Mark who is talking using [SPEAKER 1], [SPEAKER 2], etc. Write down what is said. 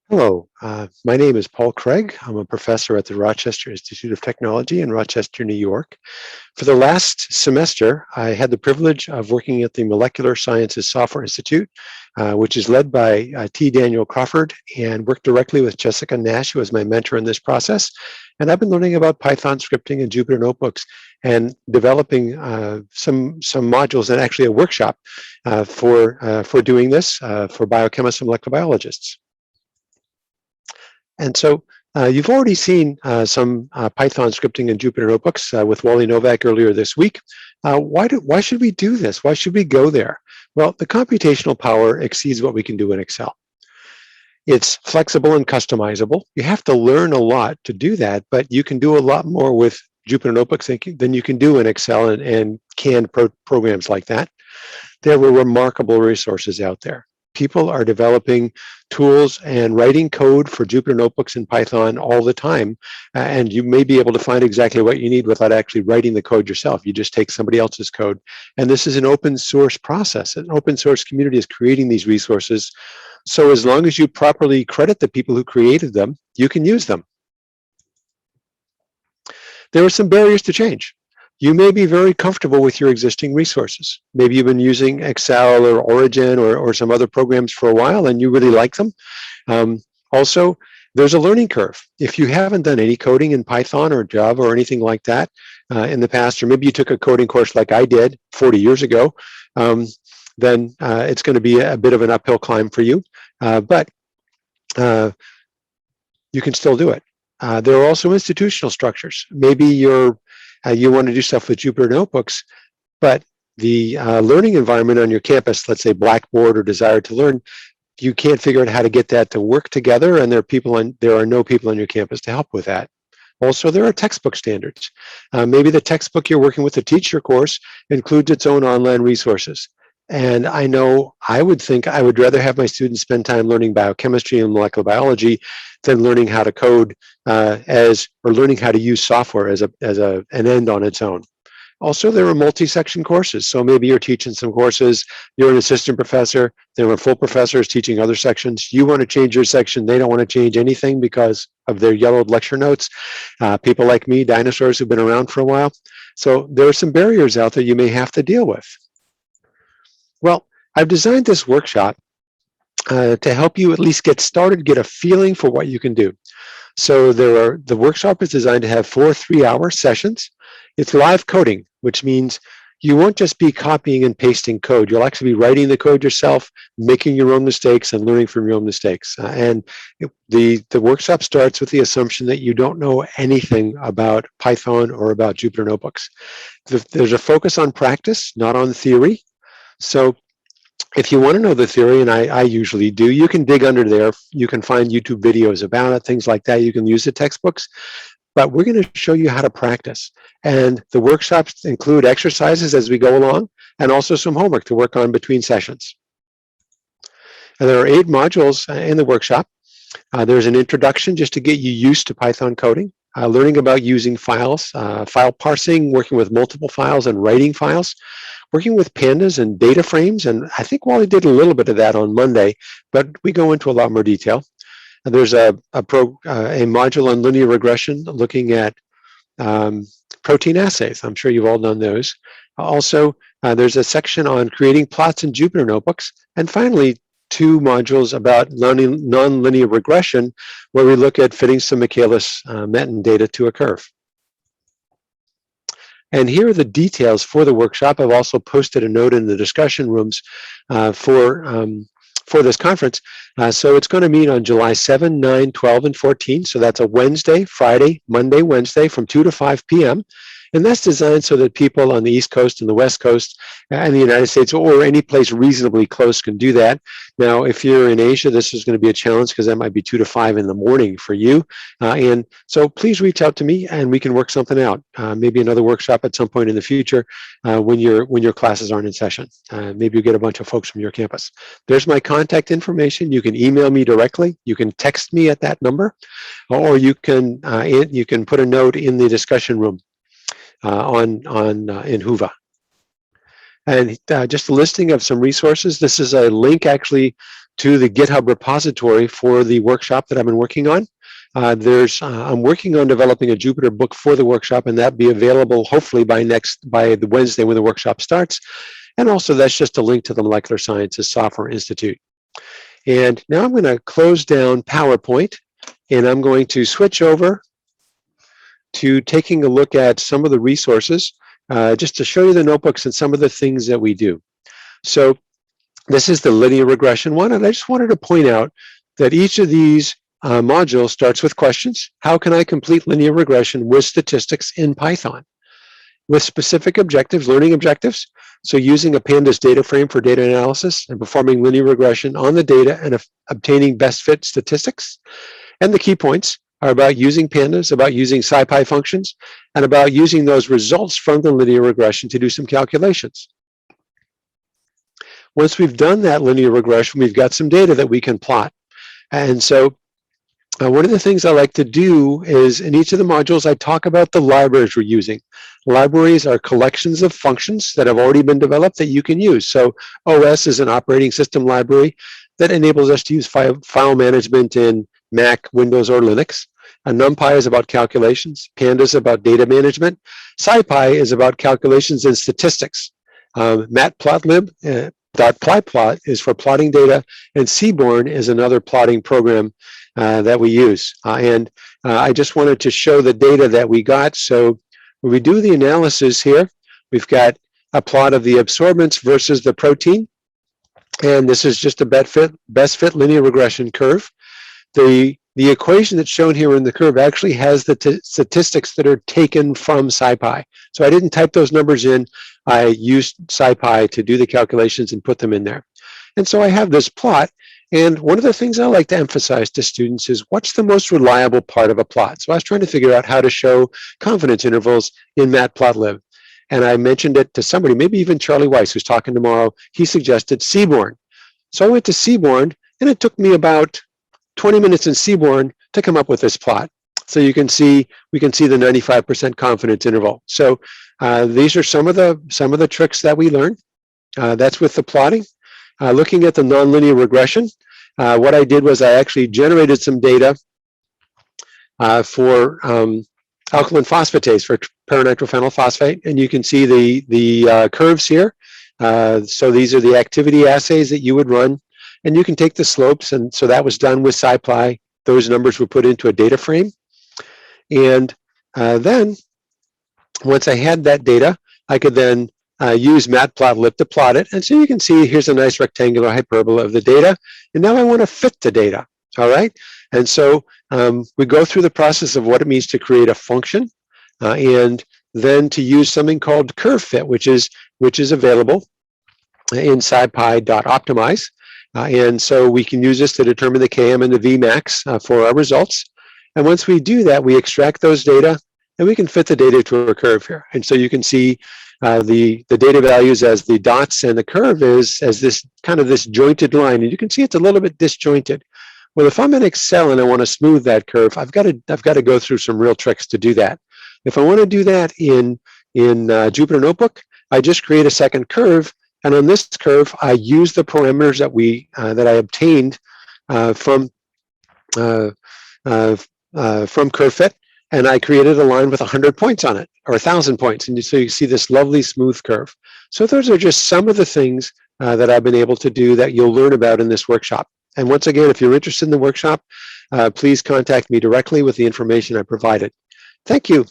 [SPEAKER 1] Hello, my name is Paul Craig. I'm a professor at the Rochester Institute of Technology in Rochester, New York. For the last semester, I had the privilege of working at the Molecular Sciences Software Institute, which is led by T. Daniel Crawford, and worked directly with Jessica Nash, who was my mentor in this process. And I've been learning about Python scripting and Jupyter Notebooks and developing some modules and actually a workshop for doing this for biochemists and molecular biologists. And so you've already seen some Python scripting in Jupyter Notebooks with Wally Novak earlier this week. Why should we do this? Why should we go there? Well, the computational power exceeds what we can do in Excel. It's flexible and customizable. You have to learn a lot to do that, but you can do a lot more with Jupyter Notebooks than you can do in Excel and canned programs like that. There were remarkable resources out there. People are developing tools and writing code for Jupyter Notebooks in Python all the time, and you may be able to find exactly what you need without actually writing the code yourself. You just take somebody else's code. And this is an open source process. An open source community is creating these resources. So as long as you properly credit the people who created them, you can use them. There are some barriers to change. You may be very comfortable with your existing resources. Maybe you've been using Excel or Origin or some other programs for a while and you really like them. Also, there's a learning curve. If you haven't done any coding in Python or Java or anything like that in the past, or maybe you took a coding course like I did 40 years ago, then it's going to be a bit of an uphill climb for you, but you can still do it. There are also institutional structures. Maybe you want to do stuff with Jupyter Notebooks, but the learning environment on your campus, let's say Blackboard or Desire to Learn, you can't figure out how to get that to work together, and there are no people on your campus to help with that. Also, there are textbook standards. Maybe the textbook you're working with to teach your course includes its own online resources. And I know I would rather have my students spend time learning biochemistry and molecular biology than learning how to code or learning how to use software as an end on its own. Also, there are multi-section courses. So maybe you're teaching some courses, you're an assistant professor, there are full professors teaching other sections. You want to change your section, they don't want to change anything because of their yellowed lecture notes. People like me, dinosaurs who've been around for a while. So there are some barriers out there you may have to deal with. Well, I've designed this workshop to help you at least get started, get a feeling for what you can do. So the workshop is designed to have 4 3-hour sessions. It's live coding, which means you won't just be copying and pasting code. You'll actually be writing the code yourself, making your own mistakes, and learning from your own mistakes. The workshop starts with the assumption that you don't know anything about Python or about Jupyter Notebooks. There's a focus on practice, not on theory. So if you want to know the theory, and I usually do, you can dig under there. You can find YouTube videos about it, things like that. You can use the textbooks. But we're going to show you how to practice. And the workshops include exercises as we go along, and also some homework to work on between sessions. And there are 8 modules in the workshop. There's an introduction just to get you used to Python coding, learning about using files, file parsing, working with multiple files and writing files, working with pandas and data frames. And I think Wally did a little bit of that on Monday, but we go into a lot more detail. And there's a module on linear regression looking at protein assays. I'm sure you've all done those. Also, there's a section on creating plots in Jupyter Notebooks. And finally, 2 modules about nonlinear regression, where we look at fitting some Michaelis-Menten data to a curve. And here are the details for the workshop. I've also posted a note in the discussion rooms for this conference. So it's going to meet on July 7, 9, 12, and 14. So that's a Wednesday, Friday, Monday, Wednesday from 2 to 5 p.m. And that's designed so that people on the East Coast and the West Coast and the United States or any place reasonably close can do that. Now, if you're in Asia, this is going to be a challenge because that might be 2 to 5 in the morning for you. And so please reach out to me and we can work something out. Maybe another workshop at some point in the future when your classes aren't in session. Maybe you get a bunch of folks from your campus. There's my contact information. You can email me directly. You can text me at that number, or you can put a note in the discussion room in Whova. And just a listing of some resources. This is a link actually to the GitHub repository for the workshop that I've been working on. I'm working on developing a Jupyter book for the workshop, and that'll be available hopefully by the Wednesday when the workshop starts. And also that's just a link to the Molecular Sciences Software Institute. And now I'm going to close down PowerPoint, and I'm going to switch over to taking a look at some of the resources, just to show you the notebooks and some of the things that we do. So this is the linear regression one, and I just wanted to point out that each of these modules starts with questions. How can I complete linear regression with statistics in Python? With specific objectives, learning objectives, so using a pandas data frame for data analysis and performing linear regression on the data and obtaining best fit statistics. And the key points are about using pandas, about using SciPy functions, and about using those results from the linear regression to do some calculations. Once we've done that linear regression, we've got some data that we can plot. And so one of the things I like to do is in each of the modules, I talk about the libraries we're using. Libraries are collections of functions that have already been developed that you can use. So OS is an operating system library that enables us to use file management in Mac, Windows, or Linux. NumPy is about calculations. Pandas is about data management. SciPy is about calculations and statistics. Matplotlib, .plyplot is for plotting data, and Seaborn is another plotting program that we use. I just wanted to show the data that we got. So when we do the analysis here, we've got a plot of the absorbance versus the protein. And this is just a best fit linear regression curve. The equation that's shown here in the curve actually has the statistics that are taken from SciPy. So I didn't type those numbers in. I used SciPy to do the calculations and put them in there. And so I have this plot. And one of the things I like to emphasize to students is what's the most reliable part of a plot. So I was trying to figure out how to show confidence intervals in Matplotlib. And I mentioned it to somebody, maybe even Charlie Weiss, who's talking tomorrow. He suggested Seaborn. So I went to Seaborn, and it took me about 20 minutes in Seaborn to come up with this plot. So we can see the 95% confidence interval. So these are some of the tricks that we learn. That's with the plotting. Looking at the nonlinear regression, what I did was I actually generated some data for alkaline phosphatase, for paranitrophenyl phosphate, and you can see the curves here. So these are the activity assays that you would run, and you can take the slopes, and so that was done with SciPy. Those numbers were put into a data frame, and then once I had that data, I could then use Matplotlib to plot it. And so you can see here's a nice rectangular hyperbola of the data. And now I want to fit the data, all right? And so we go through the process of what it means to create a function and then to use something called curve fit, which is available in scipy.optimize. And so we can use this to determine the KM and the Vmax for our results. And once we do that, we extract those data and we can fit the data to a curve here. And so you can see the data values as the dots, and the curve is as this kind of this jointed line. And you can see it's a little bit disjointed. Well, if I'm in Excel and I want to smooth that curve, I've got to go through some real tricks to do that. If I want to do that in Jupyter Notebook, I just create a second curve, and on this curve, I use the parameters that I obtained from CurveFit, and I created a line with 100 points on it, or 1,000 points, and so you see this lovely smooth curve. So those are just some of the things that I've been able to do that you'll learn about in this workshop. And once again, if you're interested in the workshop, please contact me directly with the information I provided. Thank you.